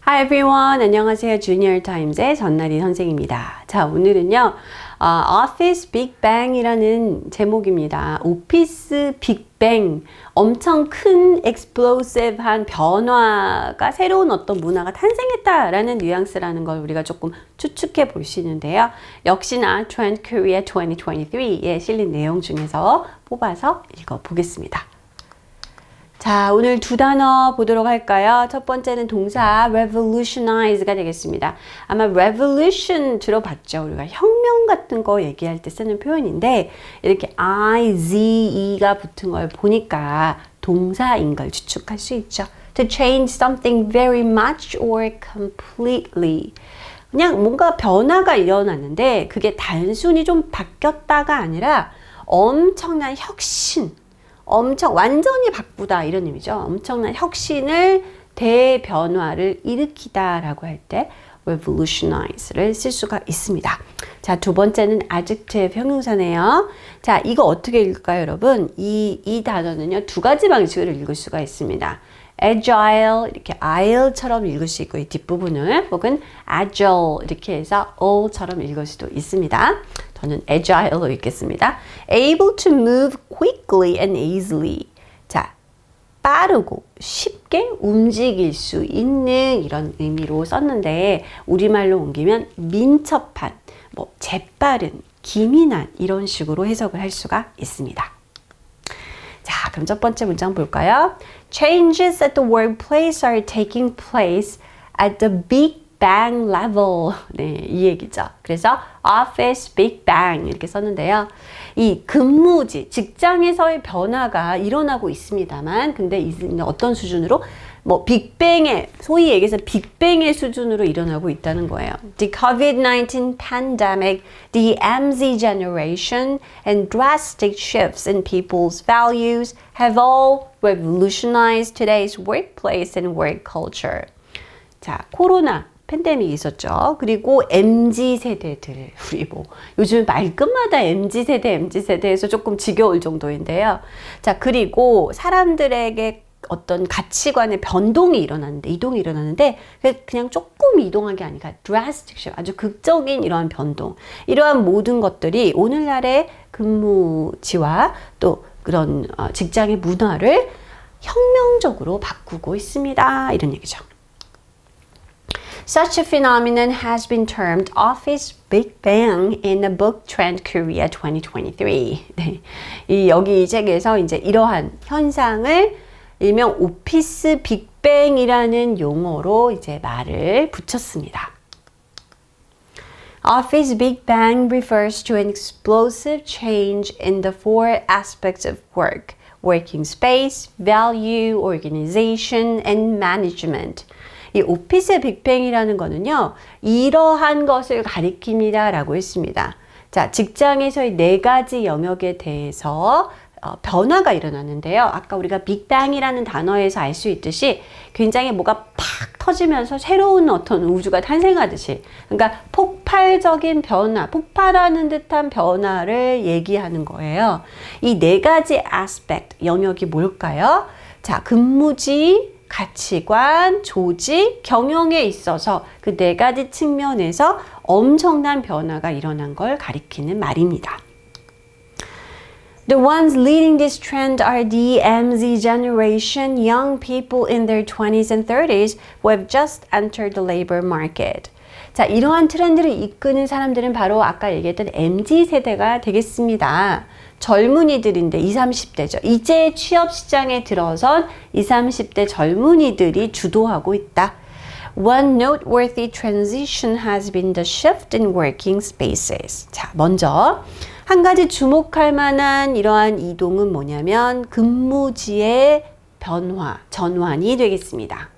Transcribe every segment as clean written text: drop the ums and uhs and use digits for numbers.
Hi everyone. 안녕하세요. 주니어 타임즈의 전나리 선생입니다. 자, 오늘은요. Office Big Bang이라는 제목입니다. 오피스 빅뱅. 엄청 큰 explosive한 변화가 새로운 어떤 문화가 탄생했다라는 뉘앙스라는 걸 우리가 조금 추측해 볼 수 있는데요. 역시나 Trend Korea 2023에 실린 내용 중에서 뽑아서 읽어보겠습니다. 자, 오늘 두 단어 보도록 할까요? 첫 번째는 동사 revolutionize가 되겠습니다. 아마 revolution 들어봤죠? 우리가 혁명 같은 거 얘기할 때 쓰는 표현인데 이렇게 I-Z-E가 붙은 걸 보니까 동사인 걸 추측할 수 있죠. To change something very much or completely. 그냥 뭔가 변화가 일어났는데 그게 단순히 좀 바뀌었다가 아니라 엄청난 혁신, 완전히 바꾸다 이런 의미죠. 엄청난 혁신을 대변화를 일으키다 라고 할 때 revolutionize를 쓸 수가 있습니다. 자, 두 번째는 adjective 형용사네요. 자, 이거 어떻게 읽을까요, 여러분? 이 단어는요, 두 가지 방식으로 읽을 수가 있습니다. agile, 이렇게 ile처럼 읽을 수 있고, 이 뒷부분을, 혹은 agile, 이렇게 해서 all처럼 읽을 수도 있습니다. 저는 agile로 읽겠습니다. able to move quickly and easily. 자, 빠르고 쉽게 움직일 수 있는 이런 의미로 썼는데 우리말로 옮기면 민첩한, 재빠른, 기민한 이런 식으로 해석을 할 수가 있습니다. 자, 그럼 첫 번째 문장 볼까요? Changes at the workplace are taking place at the big bang level. 네, 이 얘기죠. 그래서 office big bang 이렇게 썼는데요. 이 근무지, 직장에서의 변화가 일어나고 있습니다만, 근데 어떤 수준으로? 빅뱅의, 소위 얘기해서 빅뱅의 수준으로 일어나고 있다는 거예요. The COVID-19 pandemic, the MZ generation, and drastic shifts in people's values have all revolutionized today's workplace and work culture. 자, 코로나 팬데믹이 있었죠. 그리고 MZ세대들, 우리 요즘 말끝마다 MZ세대에서 조금 지겨울 정도인데요. 자, 그리고 사람들에게 어떤 가치관의 이동이 일어났는데 그냥 조금 이동한 게 아니라 drastic shift, 아주 극적인 이러한 변동, 이러한 모든 것들이 오늘날의 근무지와 또 그런 직장의 문화를 혁명적으로 바꾸고 있습니다. 이런 얘기죠. Such a phenomenon has been termed Office Big Bang in the book Trend Korea 2023. 네. 여기 이 책에서 이제 이러한 현상을 일명 오피스 빅뱅이라는 용어로 이제 말을 붙였습니다. Office Big Bang refers to an explosive change in the four aspects of work: working space, value, organization, and management. 이 오피스 빅뱅이라는 거는요, 이러한 것을 가리킵니다 라고 했습니다. 자, 직장에서의 네 가지 영역에 대해서 변화가 일어났는데요. 아까 우리가 빅뱅이라는 단어에서 알 수 있듯이 굉장히 뭐가 팍 터지면서 새로운 어떤 우주가 탄생하듯이, 그러니까 폭발적인 변화, 폭발하는 듯한 변화를 얘기하는 거예요. 이 네 가지 aspect, 영역이 뭘까요? 자, 근무지, 가치관, 조직, 경영에 있어서 그 네 가지 측면에서 엄청난 변화가 일어난 걸 가리키는 말입니다. The ones leading this trend are the MZ generation, young people in their 20s and 30s who have just entered the labor market. 자, 이러한 트렌드를 이끄는 사람들은 바로 아까 얘기했던 MZ 세대가 되겠습니다. 젊은이들인데 20, 30대죠. 이제 취업 시장에 들어선 20, 30대 젊은이들이 주도하고 있다. One noteworthy transition has been the shift in working spaces. 자, 먼저 한 가지 주목할 만한 이러한 이동은 뭐냐면 근무지의 전환이 되겠습니다.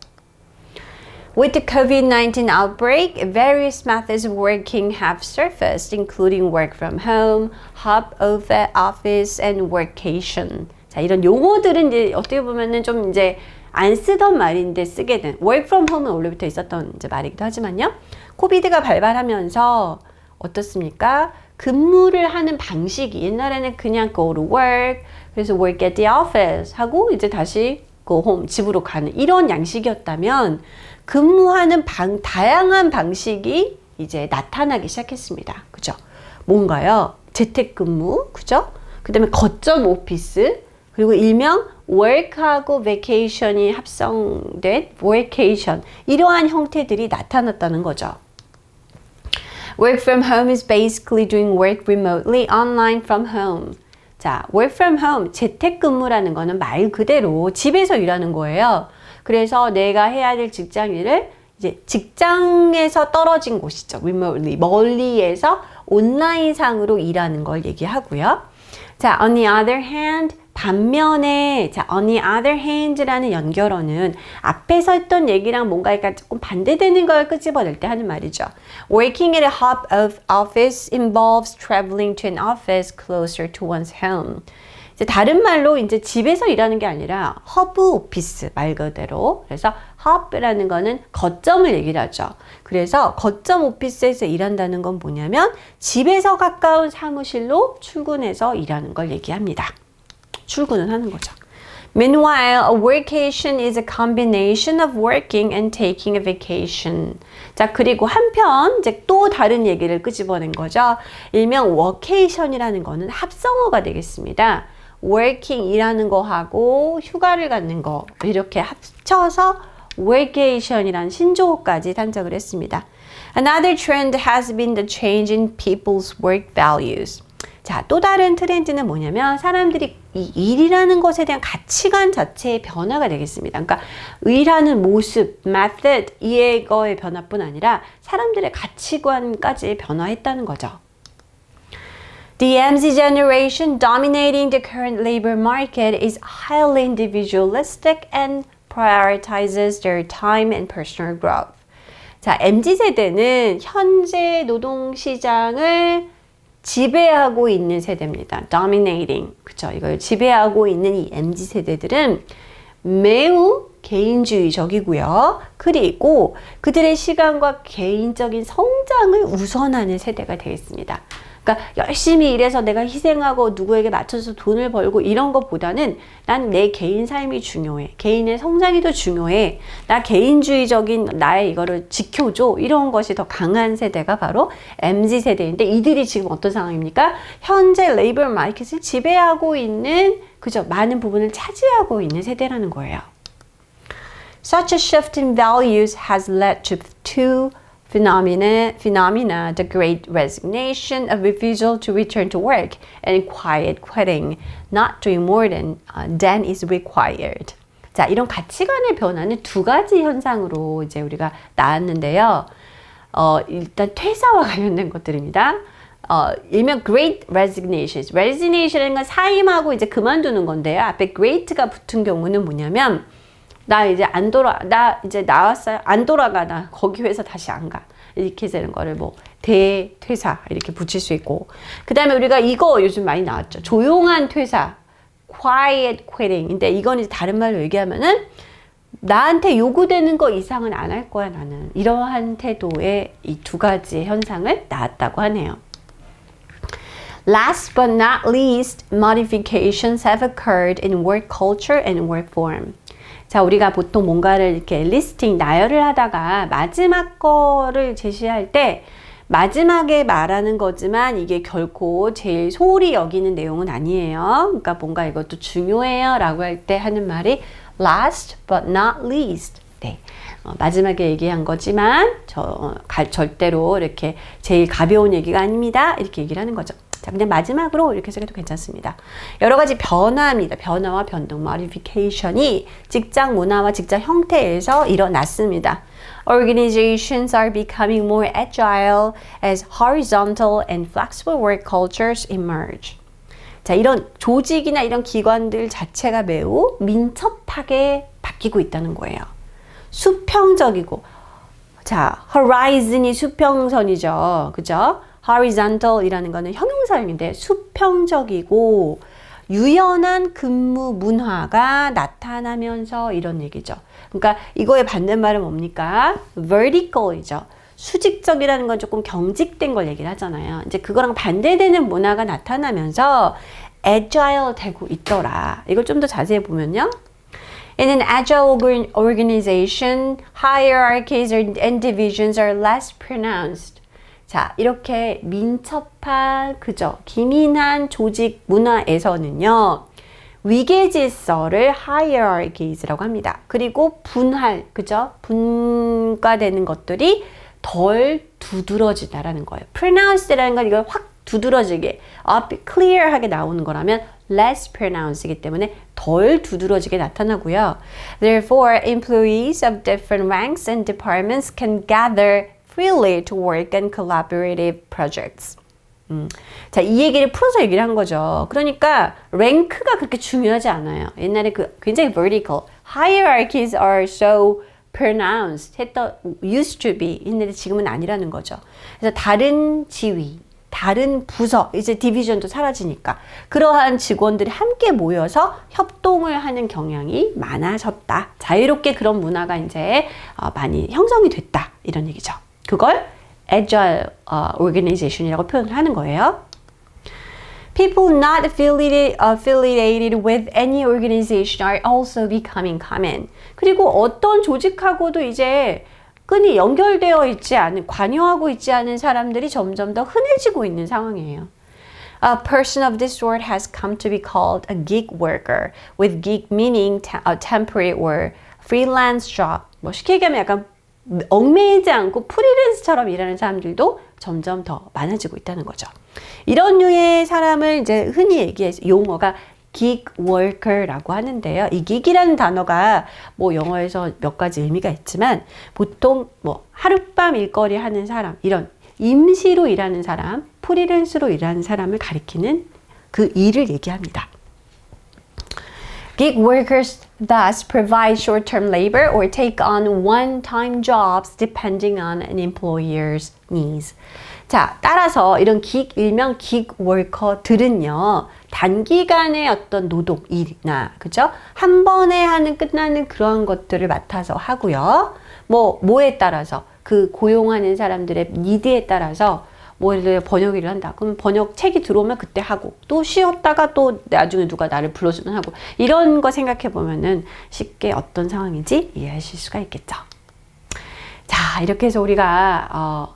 With the COVID-19 outbreak, various methods of working have surfaced, including work from home, home office, and workation. 자, 이런 용어들은 이제 어떻게 보면은 좀 이제 안 쓰던 말인데 쓰게 된, work from home은 원래부터 있었던 이제 말이기도 하지만요. 코비드가 발발하면서 어떻습니까? 근무를 하는 방식이 옛날에는 그냥 go to work, 그래서 work at the office 하고 이제 다시 go home, 집으로 가는 이런 양식이었다면 근무하는 다양한 방식이 이제 나타나기 시작했습니다. 그죠? 뭔가요? 재택근무, 그죠? 그 다음에 거점 오피스, 그리고 일명 work하고 vacation이 합성된 workation, 이러한 형태들이 나타났다는 거죠. Work from home is basically doing work remotely online from home. 자, work from home, 재택근무라는 거는 말 그대로 집에서 일하는 거예요. 그래서 내가 해야 될 직장 일을 이제 직장에서 떨어진 곳이죠. remotely, 멀리에서 온라인상으로 일하는 걸 얘기하고요. 자, on the other hand, 반면에 자, on the other hand라는 연결어는 앞에서 했던 얘기랑 뭔가 약간 조금 반대되는 걸 끄집어낼 때 하는 말이죠. Working at a hub of office involves traveling to an office closer to one's home. 이제 다른 말로 이제 집에서 일하는 게 아니라 허브 오피스 말 그대로. 그래서 hub라는 거는 거점을 얘기를 하죠. 그래서 거점 오피스에서 일한다는 건 뭐냐면 집에서 가까운 사무실로 출근해서 일하는 걸 얘기합니다. 출근을 하는 거죠. Meanwhile, a workation is a combination of working and taking a vacation. 자, 그리고 한편 이제 또 다른 얘기를 끄집어낸 거죠. 일명 workation이라는 거는 합성어가 되겠습니다. working 일하는 거하고 휴가를 갖는 거 이렇게 합쳐서 workation이라는 신조어까지 탄생을 했습니다. Another trend has been the change in people's work values. 자, 또 다른 트렌드는 뭐냐면 사람들이 이 일이라는 것에 대한 가치관 자체의 변화가 되겠습니다. 그러니까 일하는 모습, method 이거의 변화뿐 아니라 사람들의 가치관까지 변화했다는 거죠. The MZ generation dominating the current labor market is highly individualistic and prioritizes their time and personal growth. 자, MZ세대는 현재 노동시장을 지배하고 있는 세대입니다. dominating. 그쵸? 이걸 지배하고 있는 이 MZ세대들은 매우 개인주의적이고요. 그리고 그들의 시간과 개인적인 성장을 우선하는 세대가 되겠습니다. 그러니까 열심히 일해서 내가 희생하고 누구에게 맞춰서 돈을 벌고 이런 것보다는 난 내 개인 삶이 중요해. 개인의 성장이 더 중요해. 나 개인주의적인 나의 이거를 지켜줘. 이런 것이 더 강한 세대가 바로 MZ세대인데 이들이 지금 어떤 상황입니까? 현재 레이버 마켓을 지배하고 있는 그죠? 많은 부분을 차지하고 있는 세대라는 거예요. Such a shift in values has led to two phenomena, the great resignation, a refusal to return to work, and quiet quitting, not doing more than is required. 자, 이런 가치관의 변화는 두 가지 현상으로 이제 우리가 나왔는데요. 일단 퇴사와 관련된 것들입니다. 일명 Great Resignation. Resignation은 건 사임하고 이제 그만두는 건데요. 앞에 Great가 붙은 경우는 뭐냐면 나 이제 나왔어요. 안 돌아가. 나 거기 회사 다시 안 가. 이렇게 되는 거를 뭐 대퇴사 이렇게 붙일 수 있고. 그 다음에 우리가 이거 요즘 많이 나왔죠. 조용한 퇴사. Quiet quitting. 근데 이건 이제 다른 말로 얘기하면은 나한테 요구되는 거 이상은 안 할 거야 나는. 이러한 태도의 이 두 가지 현상을 낳았다고 하네요. Last but not least, modifications have occurred in work culture and work form. 자, 우리가 보통 뭔가를 이렇게 리스팅, 나열을 하다가 마지막 거를 제시할 때 마지막에 말하는 거지만 이게 결코 제일 소홀히 여기는 내용은 아니에요. 그러니까 뭔가 이것도 중요해요 라고 할 때 하는 말이 last but not least. 네. 마지막에 얘기한 거지만 절대로 이렇게 제일 가벼운 얘기가 아닙니다. 이렇게 얘기를 하는 거죠. 자, 그냥 마지막으로 이렇게 해도 괜찮습니다. 여러 가지 변화입니다. 변화와 변동, modification이 직장 문화와 직장 형태에서 일어났습니다. Organizations are becoming more agile as horizontal and flexible work cultures emerge. 자, 이런 조직이나 이런 기관들 자체가 매우 민첩하게 바뀌고 있다는 거예요. 수평적이고, 자, horizon이 수평선이죠. 그죠? horizontal이라는 거는 형용사형인데 수평적이고 유연한 근무 문화가 나타나면서 이런 얘기죠. 그러니까 이거의 반대말은 뭡니까? vertical이죠. 수직적이라는 건 조금 경직된 걸 얘기를 하잖아요. 이제 그거랑 반대되는 문화가 나타나면서 agile 되고 있더라. 이걸 좀 더 자세히 보면요. In an agile organization, hierarchies and divisions are less pronounced. 자, 이렇게 민첩한, 그죠? 기민한 조직 문화에서는요, 위계질서를 hierarchies라고 합니다. 그리고 분할, 그죠? 분과되는 것들이 덜 두드러지다라는 거예요. pronounced라는 건 이걸 확 두드러지게, clear하게 나오는 거라면 less pronounced이기 때문에 덜 두드러지게 나타나고요. Therefore, employees of different ranks and departments can gather freely to work on collaborative projects. 자, 이 얘기를 풀어서 얘기를 한 거죠. 그러니까 랭크가 그렇게 중요하지 않아요. 옛날에 굉장히 vertical, hierarchies are so pronounced 했던 used to be 했는데 지금은 아니라는 거죠. 그래서 다른 지위, 다른 부서, 이제 디비전도 사라지니까 그러한 직원들이 함께 모여서 협동을 하는 경향이 많아졌다. 자유롭게 그런 문화가 이제 많이 형성이 됐다. 이런 얘기죠. 그걸 agile organization이라고 표현을 하는 거예요. People not affiliated with any organization are also becoming common. 그리고 어떤 조직하고도 이제 끈이 연결되어 있지 않은, 관여하고 있지 않은 사람들이 점점 더 흔해지고 있는 상황이에요. A person of this sort has come to be called a gig worker, with gig meaning a temporary or freelance job. 뭐 쉽게 얘기하면 약간 얽매이지 않고 프리랜서처럼 일하는 사람들도 점점 더 많아지고 있다는 거죠. 이런 류의 사람을 이제 흔히 얘기해서 용어가 gig worker라고 하는데요. 이 gig이라는 단어가 뭐 영어에서 몇 가지 의미가 있지만 보통 뭐 하룻밤 일거리 하는 사람, 이런 임시로 일하는 사람, 프리랜서로 일하는 사람을 가리키는 그 일을 얘기합니다. Gig workers thus provide short-term labor or take on one-time jobs depending on an employer's needs. 자, 따라서 이런 일명 gig worker들은요, 단기간의 어떤 노동, 일이나, 그죠? 한 번에 끝나는 그런 것들을 맡아서 하고요. 뭐에 따라서, 그 고용하는 사람들의 니드에 따라서 뭐 예를 들어 번역 일을 한다. 그럼 번역 책이 들어오면 그때 하고, 또 쉬었다가 또 나중에 누가 나를 불러주면 하고, 이런 거 생각해 보면은 쉽게 어떤 상황인지 이해하실 수가 있겠죠. 자, 이렇게 해서 우리가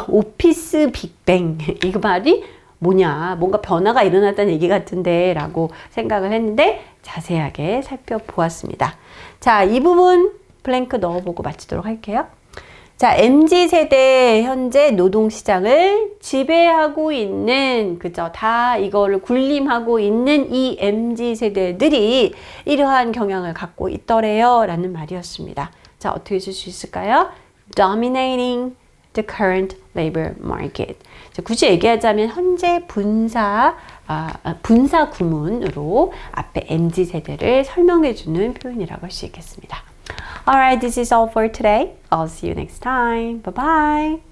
오피스 빅뱅, 이거 말이 뭐냐, 뭔가 변화가 일어났다는 얘기 같은데 라고 생각을 했는데 자세하게 살펴보았습니다. 자, 이 부분 블랭크 넣어보고 마치도록 할게요. 자, MZ세대 현재 노동시장을 지배하고 있는, 그죠? 다 이거를 군림하고 있는 이 MZ세대들이 이러한 경향을 갖고 있더래요 라는 말이었습니다. 자, 어떻게 쓸 수 있을까요? Dominating the current labor market. 자, 굳이 얘기하자면 현재 분사 구문으로 앞에 MZ세대를 설명해주는 표현이라고 할 수 있겠습니다. Alright, this is all for today. I'll see you next time. Bye-bye.